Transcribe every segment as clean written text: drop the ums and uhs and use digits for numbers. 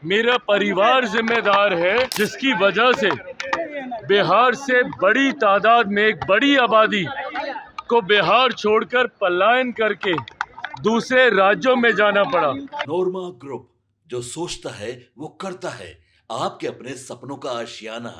मेरा परिवार जिम्मेदार है, जिसकी वजह से बिहार से बड़ी तादाद में एक बड़ी आबादी को बिहार छोड़कर पलायन करके दूसरे राज्यों में जाना पड़ा। नोरमा ग्रुप, जो सोचता है वो करता है। आपके अपने सपनों का आशियाना।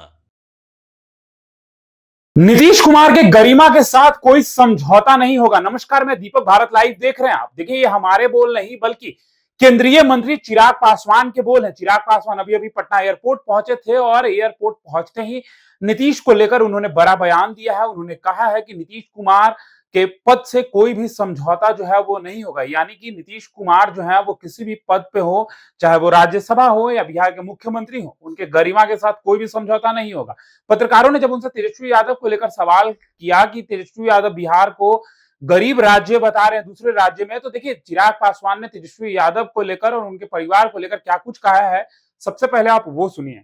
नीतीश कुमार के गरिमा के साथ कोई समझौता नहीं होगा। नमस्कार, मैं दीपक, भारत लाइव देख रहे हैं आप। देखिए, ये हमारे बोल नहीं बल्कि केंद्रीय मंत्री चिराग पासवान के बोल हैं। चिराग पासवान अभी अभी पटना एयरपोर्ट पहुंचे थे और एयरपोर्ट पहुंचते ही नीतीश को लेकर उन्होंने बड़ा बयान दिया है। उन्होंने कहा है कि नीतीश कुमार के पद से कोई भी समझौता जो है वो नहीं होगा। यानी कि नीतीश कुमार जो है वो किसी भी पद पे हो, चाहे वो राज्यसभा हो या बिहार के मुख्यमंत्री हो, उनके गरिमा के साथ कोई भी समझौता नहीं होगा। पत्रकारों ने जब उनसे तेजस्वी यादव को लेकर सवाल किया कि तेजस्वी यादव बिहार को गरीब राज्य बता रहे हैं दूसरे राज्य में, तो देखिए चिराग पासवान ने तेजस्वी यादव को लेकर और उनके परिवार को लेकर क्या कुछ कहा है, सबसे पहले आप वो सुनिए।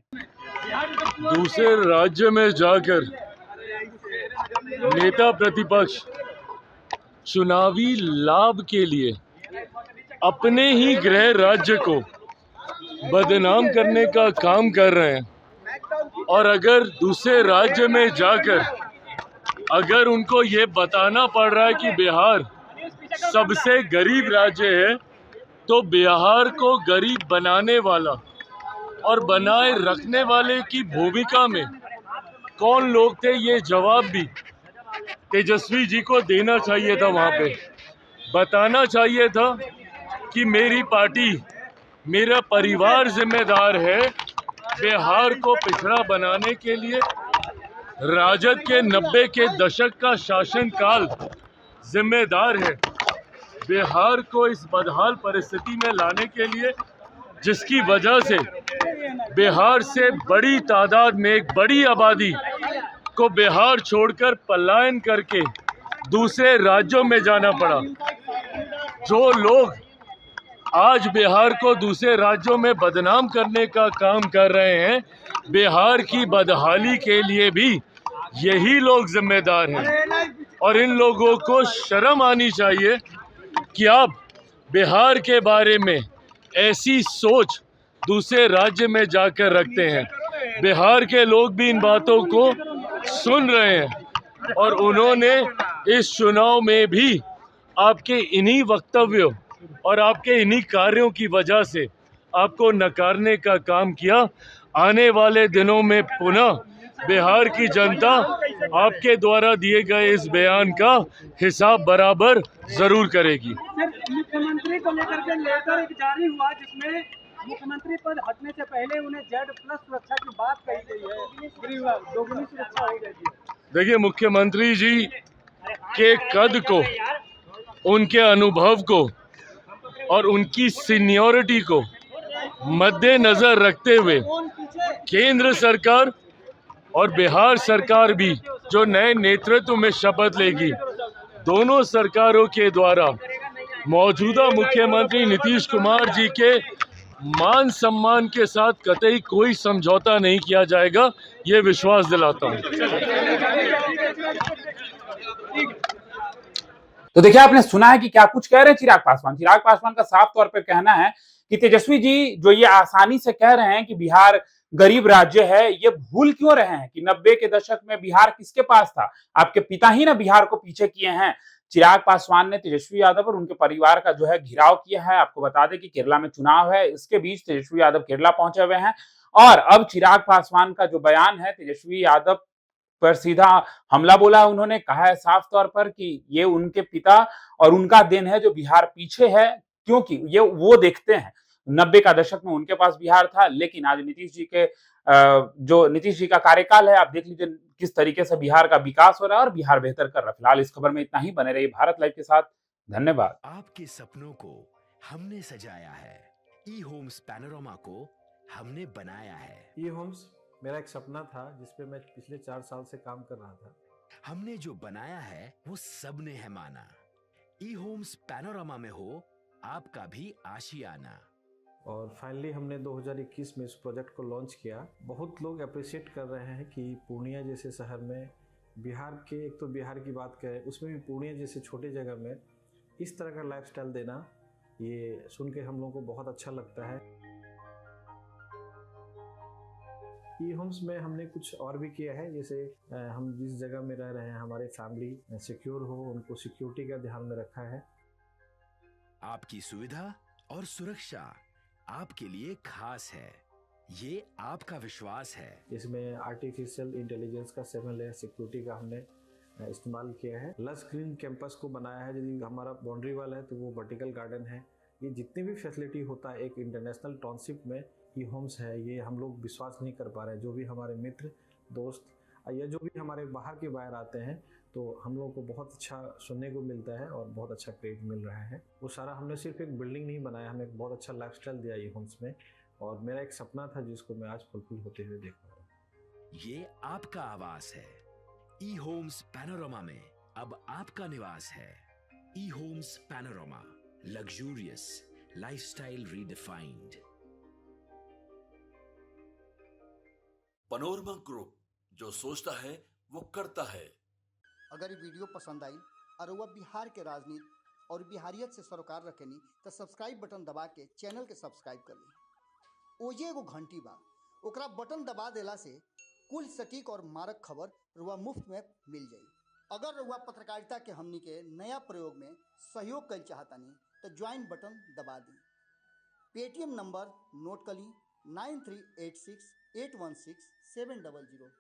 दूसरे राज्य में जाकर नेता प्रतिपक्ष चुनावी लाभ के लिए अपने ही गृह राज्य को बदनाम करने का काम कर रहे हैं। और अगर दूसरे राज्य में जाकर अगर उनको ये बताना पड़ रहा है कि बिहार सबसे गरीब राज्य है, तो बिहार को गरीब बनाने वाला और बनाए रखने वाले की भूमिका में कौन लोग थे, ये जवाब भी तेजस्वी जी को देना चाहिए था। वहाँ पे बताना चाहिए था कि मेरी पार्टी, मेरा परिवार जिम्मेदार है बिहार को पिछड़ा बनाने के लिए। राजद के 90 के दशक का शासनकाल जिम्मेदार है बिहार को इस बदहाल परिस्थिति में लाने के लिए, जिसकी वजह से बिहार से बड़ी तादाद में एक बड़ी आबादी को बिहार छोड़कर पलायन करके दूसरे राज्यों में जाना पड़ा। जो लोग आज बिहार को दूसरे राज्यों में बदनाम करने का काम कर रहे हैं, बिहार की बदहाली के लिए भी यही लोग जिम्मेदार हैं। और इन लोगों को शर्म आनी चाहिए कि आप बिहार के बारे में ऐसी सोच दूसरे राज्य में जाकर रखते हैं। बिहार के लोग भी इन बातों को सुन रहे हैं और उन्होंने इस चुनाव में भी आपके इन्हीं वक्तव्यों और आपके इन्हीं कार्यों की वजह से आपको नकारने का काम किया। आने वाले दिनों में पुनः बिहार की जनता आपके द्वारा दिए गए इस बयान का हिसाब बराबर जरूर करेगी। मुख्यमंत्री को लेकर के लेटर एक जारी हुआ जिसमें मुख्यमंत्री पद हटने से पहले उन्हें Z+ सुरक्षा की बात कही गई है, दोगुनी सुरक्षा हो जाएगी। देखिए, मुख्यमंत्री जी के कद को, उनके अनुभव को और उनकी सीनियरिटी को मद्देनजर रखते हुए केंद्र सरकार और बिहार सरकार भी जो नए नेतृत्व में शपथ लेगी, दोनों सरकारों के द्वारा मौजूदा मुख्यमंत्री नीतीश कुमार जी के मान सम्मान के साथ कतई कोई समझौता नहीं किया जाएगा, ये विश्वास दिलाता हूं। तो देखिए, आपने सुना है कि क्या कुछ कह रहे हैं चिराग पासवान। चिराग पासवान का साफ तौर पर कहना है कि तेजस्वी जी जो ये आसानी से कह रहे हैं कि बिहार गरीब राज्य है, ये भूल क्यों रहे हैं कि 90 के दशक में बिहार किसके पास था? आपके पिता ही ना बिहार को पीछे किए हैं। चिराग पासवान ने तेजस्वी यादव और उनके परिवार का जो है घिराव किया है। आपको बता दें कि केरला में चुनाव है, इसके बीच तेजस्वी यादव केरला पहुंचे हुए हैं और अब चिराग पासवान का जो बयान है, तेजस्वी यादव पर सीधा हमला बोला। उन्होंने कहा है साफ तौर पर कि ये उनके पिता और उनका दिन है जो बिहार पीछे है, क्योंकि ये वो देखते हैं 90 का दशक में उनके पास बिहार था, लेकिन आज नीतीश जी के जो नीतीश जी का कार्यकाल है, आप देख लीजिए किस तरीके से बिहार का विकास हो रहा है और बिहार बेहतर कर रहा है। फिलहाल इस खबर में इतना ही। बने रहिए भारत लाइव के साथ। धन्यवाद। आपके सपनों को हमने सजाया है, ई होम्स पैनोरामा को हमने बनाया है। ई होम्स मेरा एक सपना था जिस पे मैं पिछले 4 साल से काम कर रहा था। हमने जो बनाया है वो सबने है माना। ई होम्स पैनोरामा में हो आपका भी आशियाना। और फाइनली हमने 2021 में इस प्रोजेक्ट को लॉन्च किया। बहुत लोग अप्रिशिएट कर रहे हैं कि पूर्णिया जैसे शहर में बिहार के, एक तो बिहार की बात करें उसमें भी पूर्णिया जैसे छोटे जगह में इस तरह का लाइफस्टाइल देना, ये सुन के हम लोगों को बहुत अच्छा लगता है। ई होम्स में हमने कुछ और भी किया है, जैसे हम जिस जगह में रह रहे हैं हमारे फैमिली सिक्योर हो, उनको सिक्योरिटी का ध्यान में रखा है। आपकी सुविधा और सुरक्षा आपके लिए खास है, ये आपका विश्वास है। इसमें आर्टिफिशियल इंटेलिजेंस का 7 लेयर सिक्योरिटी का हमने इस्तेमाल किया है। लस ग्रीन कैंपस को बनाया है, यदि हमारा बाउंड्री वाल है तो वो वर्टिकल गार्डन है। ये जितनी भी फैसिलिटी होता है एक इंटरनेशनल टाउनशिप में, ई होम्स है, ये हम लोग विश्वास नहीं कर पा रहे हैं। जो भी हमारे मित्र दोस्त या जो भी हमारे बाहर के बाहर आते हैं तो हम लोगों को बहुत अच्छा सुनने को मिलता है और बहुत अच्छा क्रेडिट मिल रहा है। वो सारा हमने सिर्फ एक बिल्डिंग नहीं बनाया, हमें एक बहुत अच्छा लाइफस्टाइल दिया ई होम्स में, और मेरा एक सपना था जिसको मैं आज फुलफिल होते हुए देख पा रहा हूँ। ये आपका आवास है। ई होम्स पैनोरामा में अब आपका निवास है। E homes panorama, luxurious lifestyle redefined. Panorama group, जो सोचता है वो करता है। अगर ये वीडियो पसंद आई और वह बिहार के राजनीति और बिहारियत से सरोकार रखेनी तो सब्सक्राइब बटन दबा के चैनल के सब्सक्राइब कर ली। ओजे एगो घंटी बा, ओकरा बटन दबा देला से कुल सटीक और मारक खबर रुआ मुफ्त में मिल जाई। अगर रुआ पत्रकारिता के हमनी के नया प्रयोग में सहयोग कर चाहतानी तो ज्वाइन बटन दबा दी। पेटीएम नंबर नोट कर ली 9386816700।